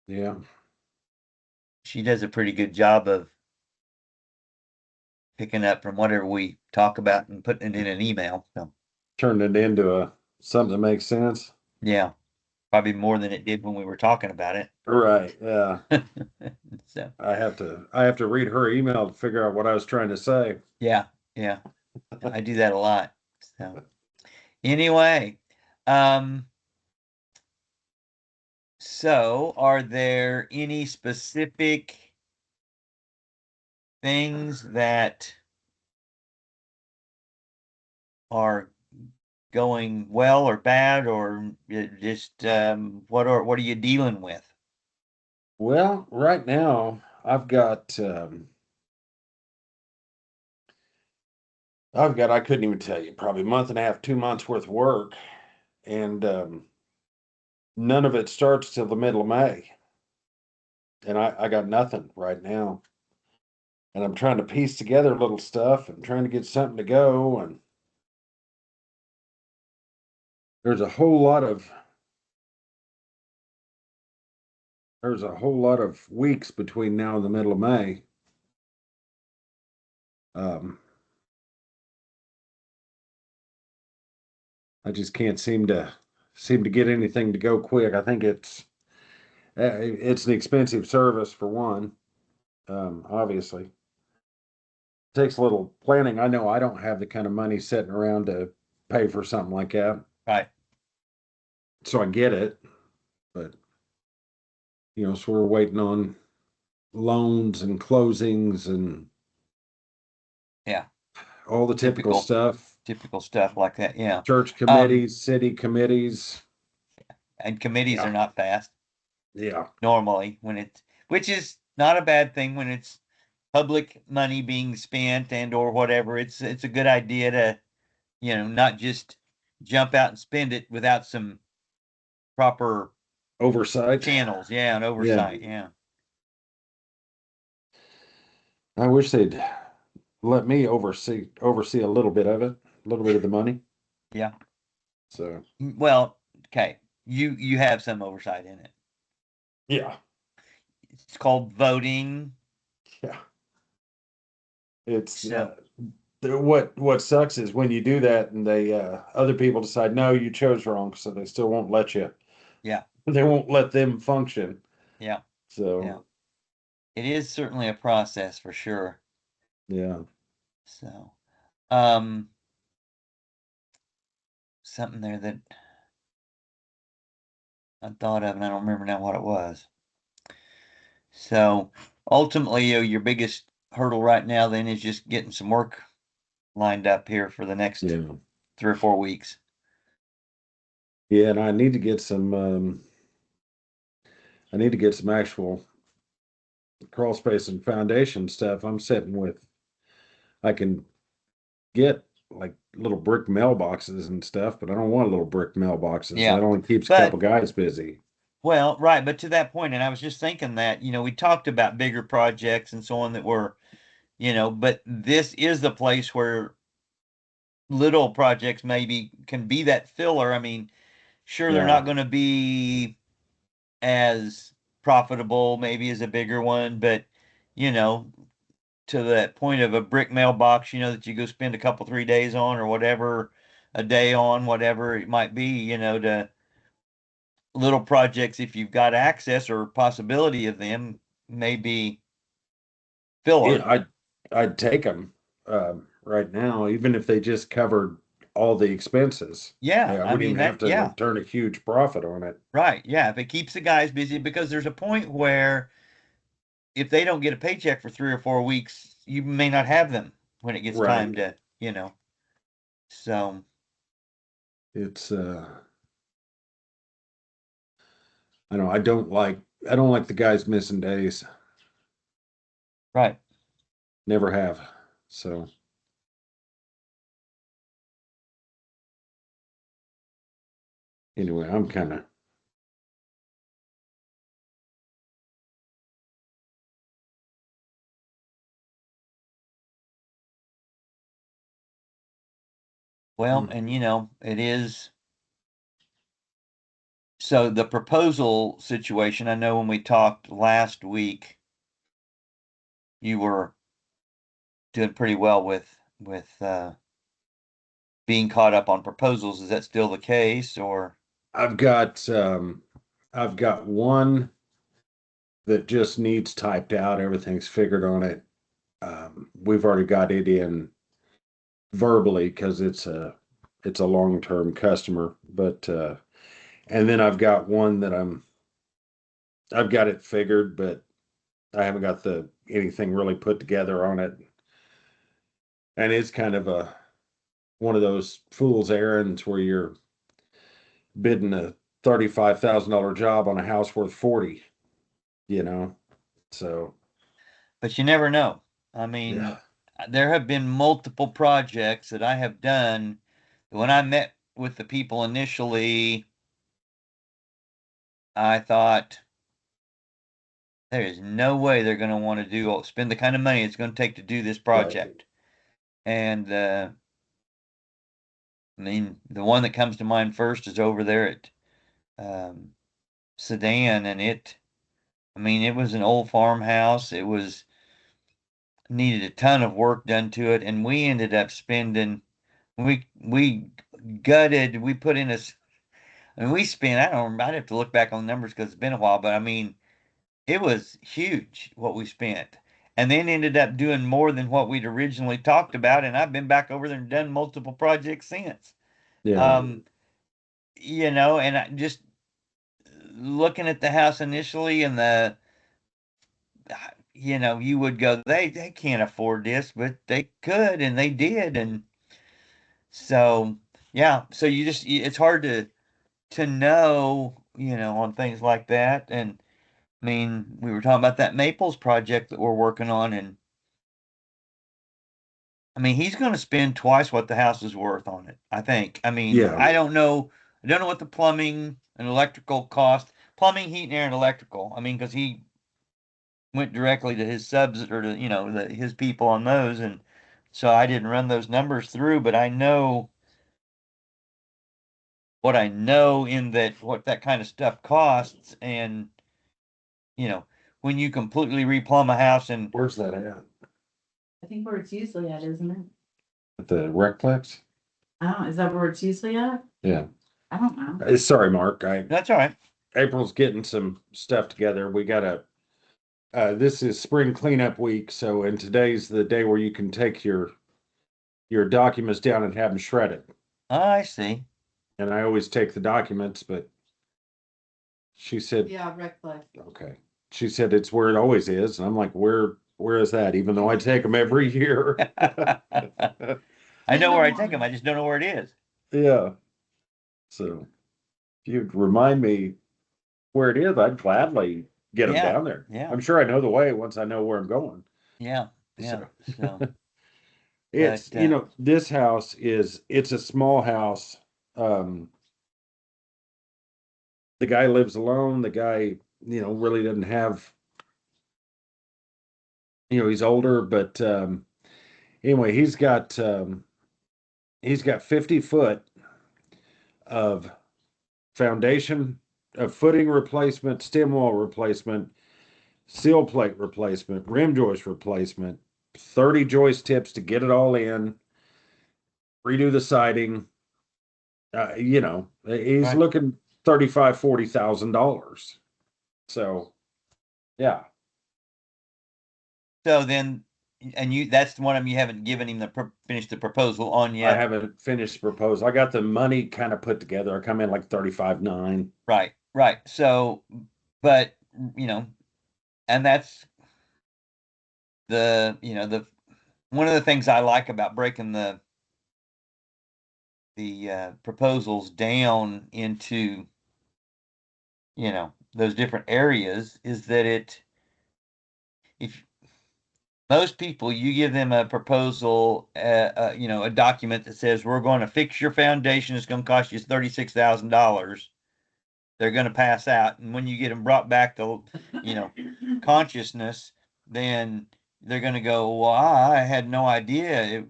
Yeah. She does a pretty good job of picking up from whatever we talk about and putting it in an email. So Turn it into something that makes sense. yeah, probably more than it did when we were talking about it. Right. Yeah. So I have to read her email to figure out what I was trying to say. yeah, yeah, I do that a lot. So anyway, um, so are there any specific things that are going well or bad, or just what are you dealing with? Well, right now I've got I couldn't even tell you, probably a month and a half, 2 months worth of work, and none of it starts till the middle of May. And I got nothing right now. And I'm trying to piece together little stuff and trying to get something to go. And there's a whole lot of there's a whole lot of weeks between now and the middle of May. Um, I just can't seem to get anything to go quick. I think it's an expensive service for one. Obviously, takes a little planning. I know I don't have the kind of money sitting around to pay for something like that, Right. so I get it. But so we're waiting on loans and closings and Yeah. all the typical Typical, stuff. typical stuff like that. Yeah. Church Um, committees, city committees. and committees Yeah, are not fast yeah, normally which is not a bad thing when it's public money being spent and or whatever. It's a good idea to, not just jump out and spend it without some proper oversight. channels. Yeah, and Yeah, oversight. Yeah. I wish they'd let me oversee a little bit of it, a little bit of the money. Yeah. So Well, okay. You have some oversight in it. yeah, It's called voting. yeah. It's So what sucks is when you do that and they other people decide no, you chose wrong, so they still won't let you. yeah, They won't let them function. yeah, yeah. So It is certainly a process for sure. yeah, So, um, something there that I thought of and I don't remember now what it was. So ultimately, your biggest hurdle right now then is just getting some work lined up here for the next yeah, 3 or 4 weeks. yeah. And I need to get some. I need to get some actual crawl space and foundation stuff. I'm sitting with. I can get like little brick mailboxes and stuff, but I don't want little brick mailboxes. Yeah. That only keeps a couple But guys busy. well, right, but to that point, and I was just thinking that, we talked about bigger projects and so on that were, but this is the place where little projects maybe can be that filler. I mean, sure, they're Yeah. not going to be as profitable maybe as a bigger one, but you know, to that point of a brick mailbox, that you go spend a couple 3 days on or whatever, a day on, whatever it might be, to little projects if you've got access or possibility of them, maybe Yeah, filler. I'd take them right now, even if they just covered all the expenses. Yeah, Yeah, I I wouldn't mean even have that. to Yeah, like turn a huge profit on it. right. Yeah, if it keeps the guys busy, because there's a point where if they don't get a paycheck for 3 or 4 weeks, you may not have them when it gets Right. time to. So It's I know I don't like the guys missing days. right. Never have. So anyway, I'm kind of Well, and it is So the proposal situation, I know when we talked last week, you were doing pretty well with being caught up on proposals. Is that still the case, or? I've got one that just needs typed out. Everything's figured on it. We've already got it in verbally because it's a long-term customer, but and then I've got one that I've got it figured, but I haven't got the anything really put together on it. And it's kind of one of those fool's errands where you're bidding a $35,000 job on a house worth 40, you know. So But you never know. I mean, yeah, there have been multiple projects that I have done. When I met with the people initially, I thought there is no way they're going to want to spend the kind of money it's going to take to do this right. project. And I mean, the one that comes to mind first is over there at Sedan, and I mean, it was an old farmhouse. It was needed a ton of work done to it, and we ended up spending. We gutted. We put in I mean, we spent. I don't remember. I'd have to look back on the numbers because it's been a while, but I mean, it was huge what we spent, and then ended up doing more than what we'd originally talked about. And I've been back over there and done multiple projects since. Yeah. Um, and I just looking at the house initially and you would go, they can't afford this, but they could, and they did, and so yeah. So it's hard to know, on things like that. And I mean, we were talking about that Maples project that we're working on, and I mean, he's going to spend twice what the house is worth on it, I think. I mean, Yeah. I don't know what the plumbing and electrical cost, plumbing, heat, and air, and electrical. I mean, because he went directly to his subs or to, his people on those. And so I didn't run those numbers through, but I know what I know in that, what that kind of stuff costs. And, you know, when you completely replumb a house and Where's that at? I think where it's usually at, isn't it? At the Recplex? I don't, is that where it's usually at? Yeah. I don't know. Sorry, Mark. that's all right. April's getting some stuff together. We gotta this is spring cleanup week, so and today's the day where you can take your documents down and have them shredded. I see. And I always take the documents, but she said, Yeah, Recplex. okay. She said it's where it always is, and I'm like, where is that? Even though I take them every year. I know where I take them. I just don't know where it is. Yeah. So if you'd remind me where it is, I'd gladly get them Yeah, down there. yeah. I'm sure I know the way once I know where I'm going. Yeah. Yeah. So, It's, But, this house it's a small house. Um, the guy lives alone. The guy, really doesn't have, he's older, but anyway, he's got 50 foot of foundation, of footing replacement, stem wall replacement, seal plate replacement, rim joist replacement, 30 joist tips to get it all in, redo the siding. He's right. looking $40,000. So yeah, So then, and that's one of them you haven't given him finished the proposal on I yet. haven't finished the proposal. I got the money kind of put together. I come in like 35.9. Right. Right. So, but, and that's the one of the things I like about breaking the proposals down into, those different areas is that if most people, you give them a proposal, a document that says we're going to fix your foundation, it's going to cost you $36,000. They're going to pass out, and when you get them brought back to, consciousness, then they're going to go, "Well, I had no idea."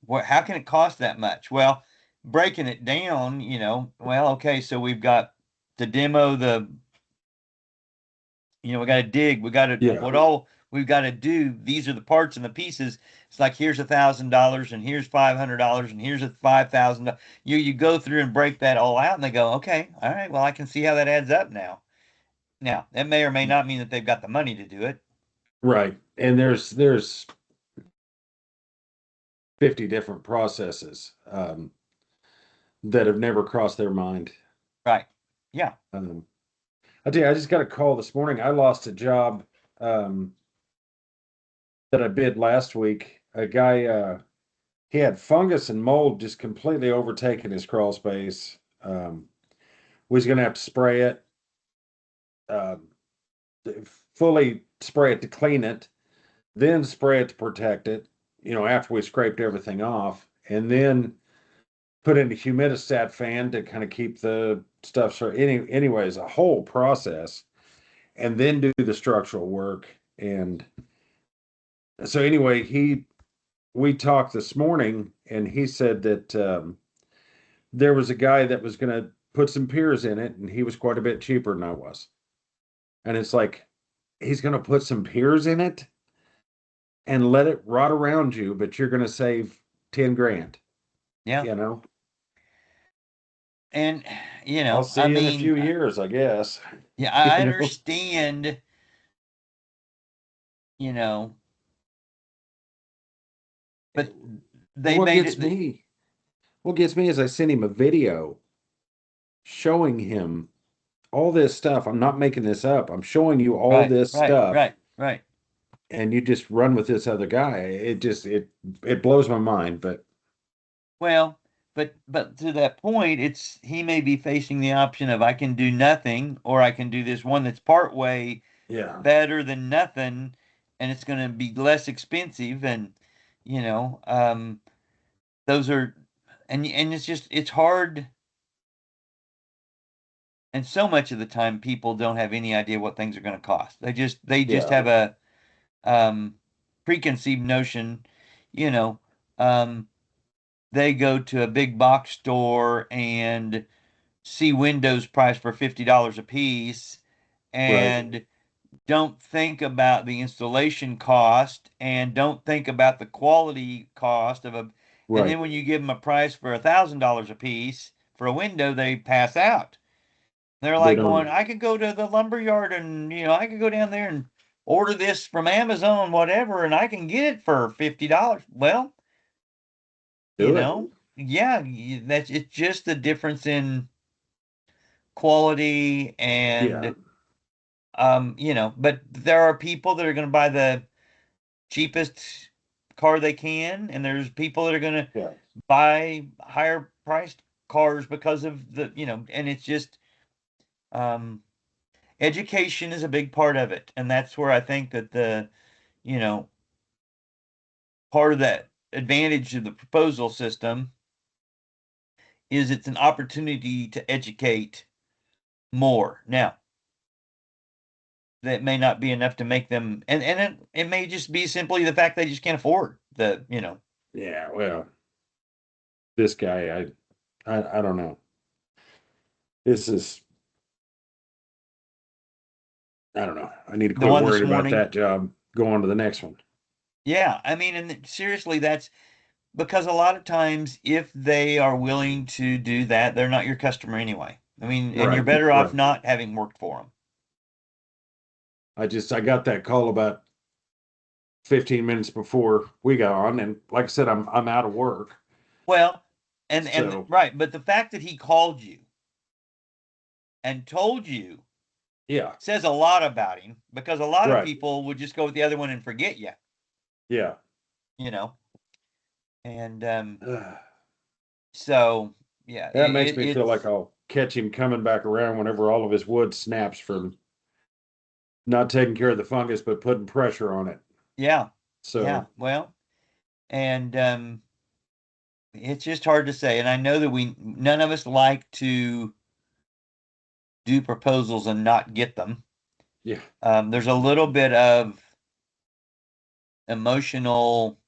What? How can it cost that much? Well, breaking it down, well, okay, so we've got to demo the, we got to dig, we got to, Yeah. what all we've got to do. These are the parts and the pieces. It's like, here's $1,000 and here's $500 and here's a $5,000. You go through and break that all out and they go, okay, all right, well, I can see how that adds up now. Now, that may or may not mean that they've got the money to do it. Right. And there's 50 different processes that have never crossed their mind. Right. Yeah. I tell you, I just got a call this morning. I lost a job that I bid last week. A guy he had fungus and mold just completely overtaking his crawl space. Was gonna have to spray it, fully spray it to clean it, then spray it to protect it, after we scraped everything off, and then put in a humidistat fan to kind of keep the stuff. So anyways, a whole process, and then do the structural work. And so anyway, we talked this morning, and he said that there was a guy that was going to put some piers in it, and he was quite a bit cheaper than I was. And it's like, he's going to put some piers in it and let it rot around you, but you're going to save 10 grand. Yeah. And, I'll see you in a few years, I guess. Yeah, I understand, but they what made gets it. me, what gets me is I sent him a video showing him all this stuff. I'm not making this up. I'm showing you all this stuff. Right. And you just run with this other guy. It blows my mind, but well, but to that point, he may be facing the option of, I can do nothing, or I can do this one that's part way better than nothing, and it's going to be less expensive. And those are, and it's hard. And so much of the time, people don't have any idea what things are going to cost. They just have a preconceived notion. They go to a big box store and see windows priced for $50 a piece, and don't think about the installation cost, and don't think about the quality cost of and then when you give them a price for $1,000 a piece for a window, they pass out. They're like going, I could go to the lumber yard and, I could go down there and order this from Amazon, whatever, and I can get it for $50. Well, yeah, it's just the difference in quality and, but there are people that are going to buy the cheapest car they can, and there's people that are going to buy higher priced cars because of the, and it's just, education is a big part of it. And that's where I think that the, part of that advantage of the proposal system is it's an opportunity to educate more. Now, that may not be enough to make them, and it may just be simply the fact they just can't afford the, Yeah, well, this guy, I don't know. This is, I don't know. I need to quit worrying about that job. Go on to the next one. Yeah, I mean, and seriously, that's because a lot of times, if they are willing to do that, they're not your customer anyway. I mean, and you're better off not having worked for them. I got that call about 15 minutes before we got on, and like I said, I'm out of work. Well, and right, but the fact that he called you and told you, says a lot about him, because a lot of people would just go with the other one and forget you. Yeah. And so yeah, that makes me feel like I'll catch him coming back around whenever all of his wood snaps from not taking care of the fungus, but putting pressure on it. Yeah. So yeah, well, and it's just hard to say. And I know that none of us like to do proposals and not get them. Yeah. There's a little bit of emotional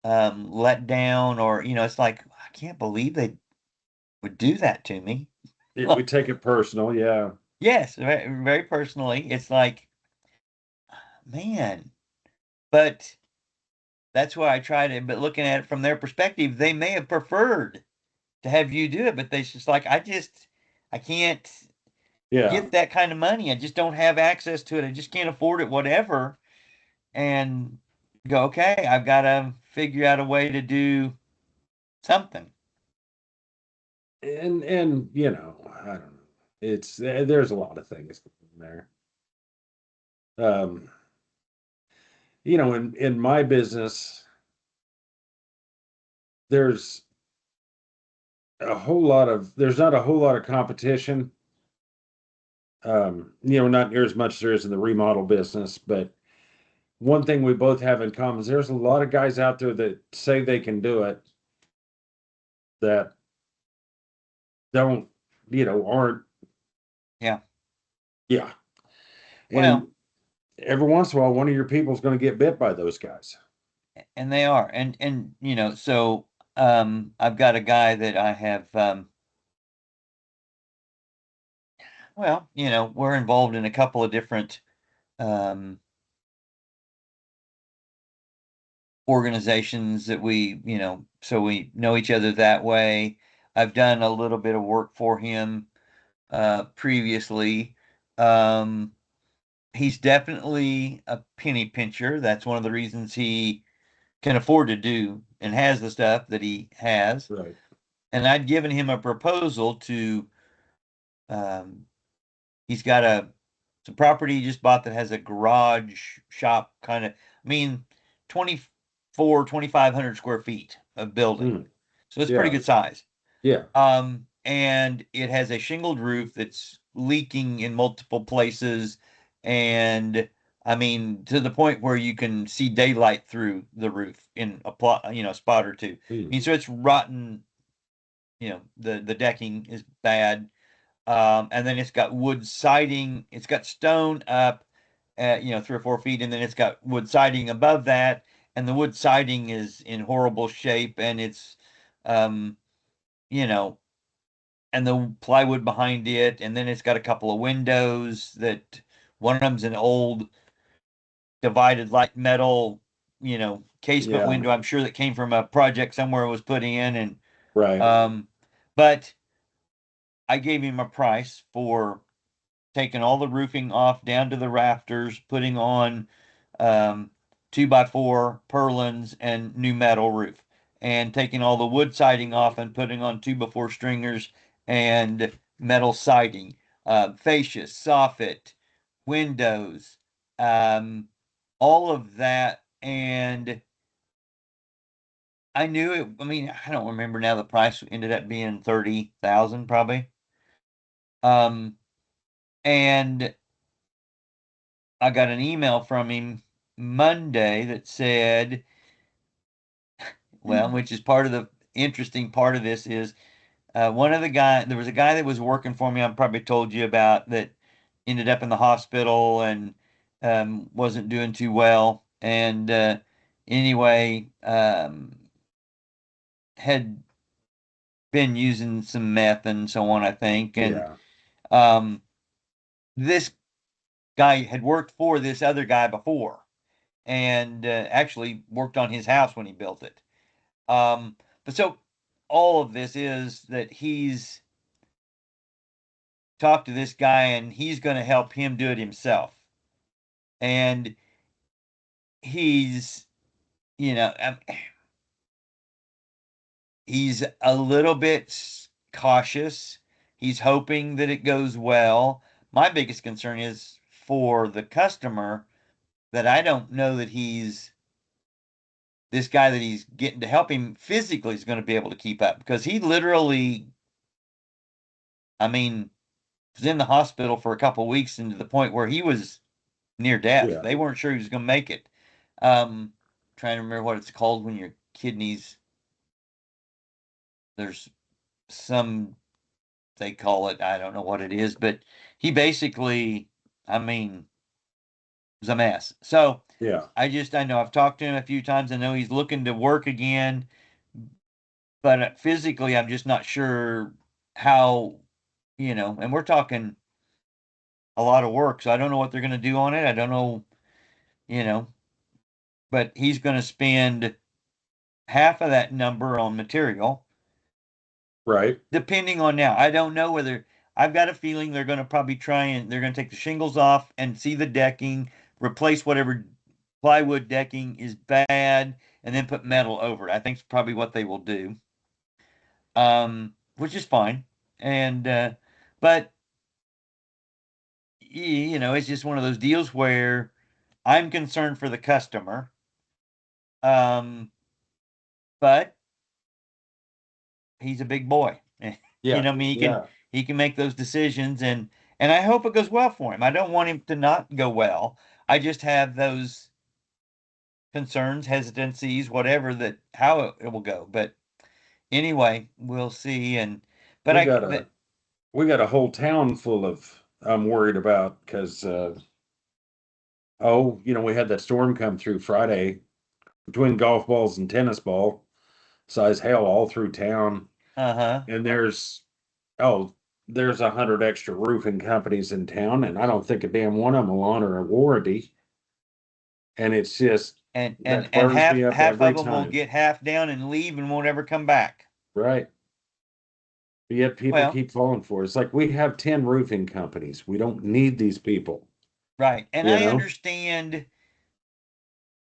let down, or it's like, I can't believe they would do that to me. We take it personal, yeah. Yes, very, very personally. It's like, man, but that's why I tried it. But looking at it from their perspective, they may have preferred to have you do it, but they just like, I can't Yeah. get that kind of money. I just don't have access to it. I just can't afford it, whatever. And go, okay, I've got to figure out a way to do something. And you know, I don't know. It's there's a lot of things in there. Um, you know, in my business, there's there's not a whole lot of competition. You know, not near as much as there is in the remodel business, but one thing we both have in common is there's a lot of guys out there that say they can do it that don't, you know, aren't. Yeah. Yeah. Well, And every once in a while, one of your people's going to get bit by those guys. and they are. And so I've got a guy that I have well, we're involved in a couple of different um organizations that so we know each other that way. I've done a little bit of work for him previously. Um he's definitely a penny pincher. That's one of the reasons he can afford to do and has the stuff that he has. Right. And I'd given him a proposal to um he's got some property he just bought that has a garage shop kind of, I mean, 2,500 square feet of building. Mm, So it's pretty yeah. good size. Yeah. And it has a shingled roof that's leaking in multiple places. And I mean, to the point where you can see daylight through the roof in a plot, spot or two. I mean, Mm, so it's rotten, the decking is bad. And then it's got wood siding. It's got stone up, 3 or 4 feet, and then it's got wood siding above that. And the wood siding is in horrible shape, and it's, um, you know, and the plywood behind it, and then it's got a couple of windows that one of them's an old divided light metal, casement yeah. window. I'm sure that came from a project somewhere it was put in, and Right. but I gave him a price for taking all the roofing off down to the rafters, putting on 2x4 purlins and new metal roof, and taking all the wood siding off and putting on 2x4 stringers and metal siding, fascia, soffit, windows, um, all of that. And I knew it. I mean, I don't remember now. The price ended up being 30,000 probably. And I got an email from him Monday that said, well, which is part of the interesting part of this is there was a guy that was working for me, I probably told you about, that ended up in the hospital and wasn't doing too well. And anyway, had been using some meth and so on, I think. And Yeah. um, this guy had worked for this other guy before and actually worked on his house when he built it. But so all of this is that he's talked to this guy and he's going to help him do it himself. And he's, you know, um, he's a little bit cautious. He's hoping that it goes well. My biggest concern is for the customer that I don't know that this guy that he's getting to help him physically is going to be able to keep up, because he literally, I mean, was in the hospital for a couple of weeks, and to the point where he was near death. Yeah. They weren't sure he was going to make it. Um, Trying to remember what it's called when your kidneys, there's some, they call it, I don't know what it is, but he basically, I mean, was a mess. So Yeah. I know I've talked to him a few times. I know he's looking to work again, but physically, I'm just not sure how and we're talking a lot of work. So I don't know what they're going to do on it. I don't know, you know, but he's going to spend half of that number on material, Right. depending on now. I don't know whether I've got a feeling they're going to probably they're going to take the shingles off and see the decking, replace whatever plywood decking is bad, and then put metal over it. I think it's probably what they will do. Which is fine. And, but, it's just one of those deals where I'm concerned for the customer. Um, but he's a big boy. Yeah. I mean, Yeah. he can make those decisions, and I hope it goes well for him. I don't want him to not go well. I just have those concerns, hesitancies, whatever, that how it will go. But anyway, we'll see. But We I got but a whole town full of I'm worried about because oh, we had that storm come through Friday between golf balls and tennis ball, size hail all through town. uh-huh. And oh, there's 100 extra roofing companies in town, and I don't think a damn one of them will honor a warranty. And it's just And that and fires half me up half every of them will time. get half down and leave and won't ever come back. Right. But yet people Well, keep falling for it. It's like we have 10 roofing companies. We don't need these people, right. And you I know? understand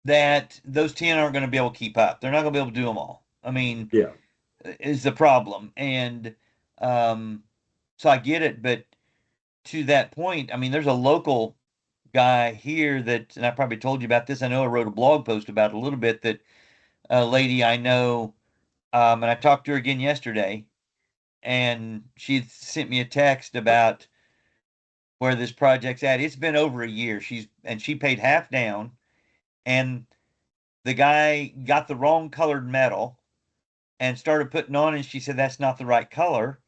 that those 10 aren't going to be able to keep up. They're not going to be able to do them all. I mean, Yeah. is the problem. And um so I get it, but to that point, I mean, there's a local guy here that, and I probably told you about this. I know I wrote a blog post about it a little bit, that a lady I know, and I talked to her again yesterday, and she had sent me a text about where this project's at. It's been over a year. She paid half down, and the guy got the wrong colored metal and started putting on, and she said that's not the right color.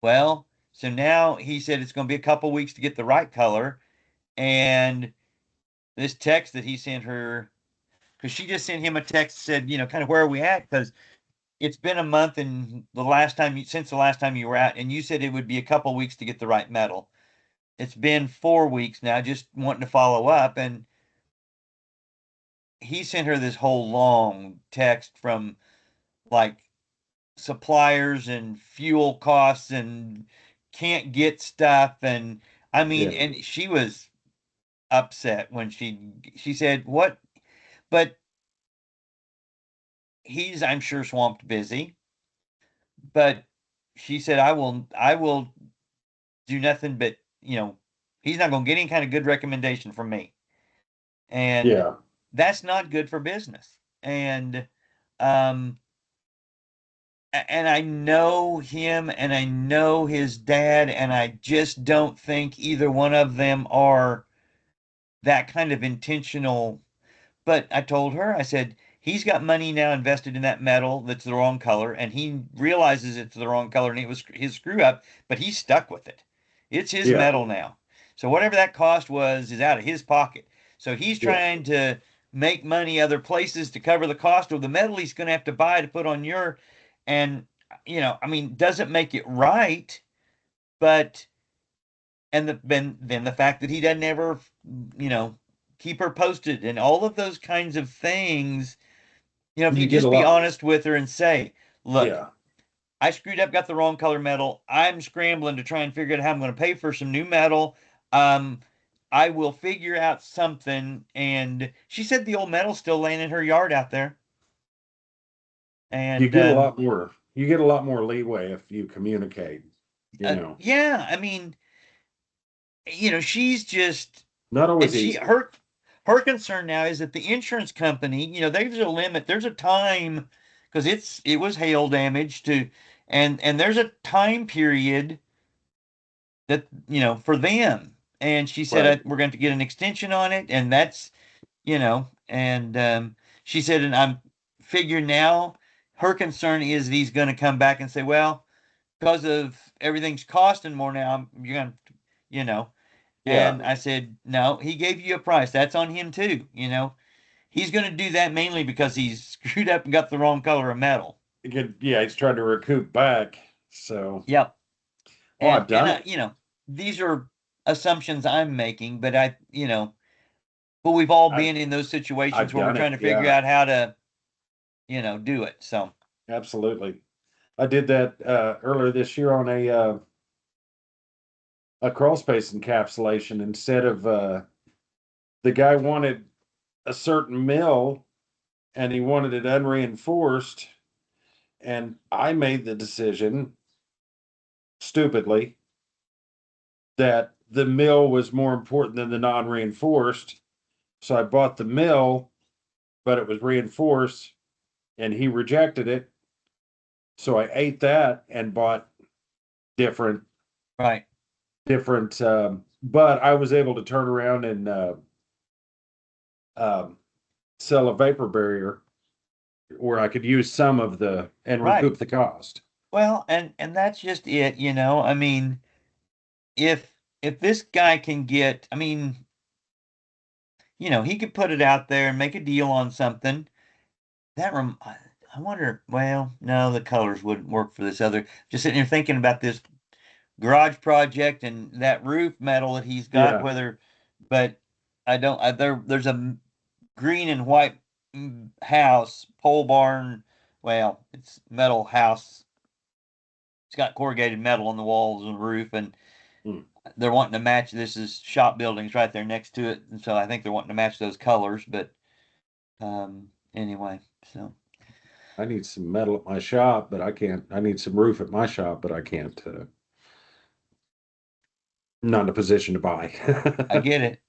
Well, so now he said it's going to be a couple weeks to get the right color, and this text that he sent her, because she just sent him a text, said, kind of where are we at? Because it's been a month, and since the last time you were out, and you said it would be a couple weeks to get the right metal. It's been 4 weeks now, just wanting to follow up. And he sent her this whole long text from like suppliers and fuel costs and can't get stuff. And I mean, Yeah. and she was upset when she said, what? But he's, I'm sure, swamped busy. But she said, I will do nothing but, he's not going to get any kind of good recommendation from me. And Yeah. that's not good for business. And um and I know him and I know his dad, and I just don't think either one of them are that kind of intentional. But I told her, I said, he's got money now invested in that metal that's the wrong color, and he realizes it's the wrong color, and it was his screw up, but he's stuck with it. It's his Yeah. metal now. So whatever that cost was is out of his pocket. So he's Yeah. trying to make money other places to cover the cost of the metal he's going to have to buy to put on your, and I mean, doesn't make it right, but and then the fact that he doesn't ever, you know, keep her posted and all of those kinds of things. If you You get a just be lot. honest with her and say, look, Yeah. I screwed up, got the wrong color metal. I'm scrambling to try and figure out how I'm going to pay for some new metal. Um, I will figure out something. And she said the old metal's still laying in her yard out there. You And get a lot more. You get a lot more leeway if you communicate, yeah, I mean, she's just, Not and always easy. her concern now is that the insurance company, there's a limit, there's a time, because it was hail damage to, and there's a time period that, for them. And she said, Right. we're going to get an extension on it, and that's, and she said, and I'm figuring now, her concern is that he's going to come back and say, well, because of everything's costing more now, you're going to, you know. Yeah. And I said, no, he gave you a price. That's on him too. He's going to do that mainly because he's screwed up and got the wrong color of metal. Yeah, he's trying to recoup back. So Yep. Oh, I've done And it. you know, these are assumptions I'm making, but but we've all I- been in those situations I've where we're done trying it, to figure yeah. out how to, do it. So, Absolutely. I did that earlier this year on a crawl space encapsulation. Instead of the guy wanted a certain mill and he wanted it unreinforced, and I made the decision stupidly that the mill was more important than the non-reinforced. So I bought the mill, but it was reinforced and he rejected it. So I ate that and bought different right. but I was able to turn around and um, sell a vapor barrier where I could use some of and Right. recoup the cost. Well, and that's just it, I mean, if this guy can get, I mean, he could put it out there and make a deal on something. I wonder, well, no, the colors wouldn't work for this other. Just sitting here thinking about this garage project and that roof metal that he's got, Yeah. but I don't, there's a green and white house, pole barn. Well, it's metal house. It's got corrugated metal on the walls and the roof, and Hmm. they're wanting to match. This is shop buildings right there next to it, and so I think they're wanting to match those colors. But anyway, so I need some metal at my shop, but I can't. I need some roof at my shop, but I can't. Not in a position to buy. I get it.